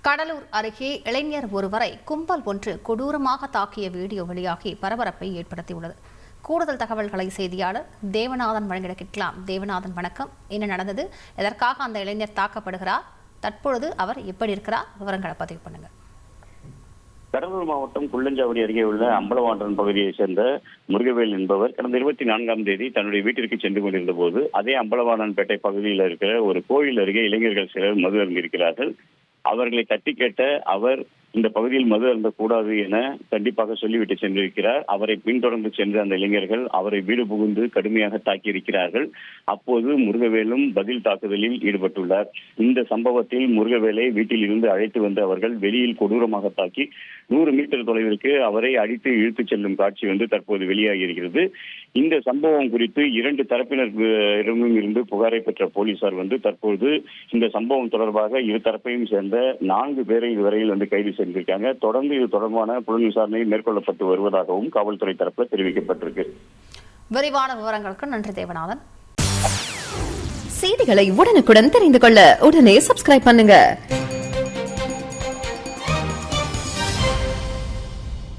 கடலூர் அருகே இளைஞர் ஒருவரை கும்பல் ஒன்று கொடூரமாக தாக்கிய வீடியோ வெளியாகி பரபரப்பை ஏற்படுத்தியுள்ளது. கூடுதல் தகவல்களை செய்தியாளர் தேவநாதன் வழங்கிட கேட்கலாம். தேவநாதன், வணக்கம். என்ன நடந்தது? எதற்காக அந்த இளைஞர் தாக்கப்படுகிறார்? தற்பொழுது அவர் எப்படி இருக்கிறார்? விவரங்களை பதிவு பண்ணுங்க. கடலூர் மாவட்டம் குள்ளஞ்சாவடி அருகே உள்ள அம்பலவாண்டன் பகுதியைச் சேர்ந்த முருகவேல் என்பவர் கடந்த 24ஆம் தேதி தன்னுடைய வீட்டிற்கு சென்று கொண்டிருந்த போது அதே அம்பலவாணன்பேட்டை பகுதியில் இருக்கிற ஒரு கோயில் அருகே இளைஞர்கள் சிலர் மது அருந்திருக்கிறார்கள். அவர்களை தட்டி கேட்ட அவர் இந்த பகுதியில் மது அருந்தக்கூடாது என கண்டிப்பாக சொல்லிவிட்டு சென்றிருக்கிறார். அவரை பின்தொடர்ந்து சென்ற அந்த இளைஞர்கள் அவரை வீடு புகுந்து கடுமையாக தாக்கியிருக்கிறார்கள். அப்போது முருகவேலும் பதில் தாக்குதலில் ஈடுபட்டுள்ளார். இந்த சம்பவத்தில் முருகவேலை வீட்டில் இருந்து அழைத்து வந்த அவர்கள் வெளியில் கொடூரமாக தாக்கி 100 மீட்டர் தொலைவிற்கு அவரை அடித்து இழுத்துச் செல்லும் காட்சி தற்போது வெளியாகி இருக்கிறது. இந்த சம்பவம் குறித்து 2 தரப்பினரிடமும் இருந்து புகாரை பெற்ற போலீசார் தற்போது இந்த சம்பவம் தொடர்பாக இரு தரப்பையும் சேர்ந்த 4 பேரை இதுவரையில் கைது செய்திருக்காங்க. தொடர்ந்து இது தொடர்பான புலன் விசாரணை மேற்கொள்ளப்பட்டு வருவதாகவும் காவல்துறை தரப்பில் தெரிவிக்கப்பட்டிருக்கு. விரிவான விவரங்களுக்கு நன்றி தேவநாதன். செய்திகளை உடனுக்குடன் தெரிந்து கொள்ள உடனே சப்ஸ்கிரைப் பண்ணுங்க.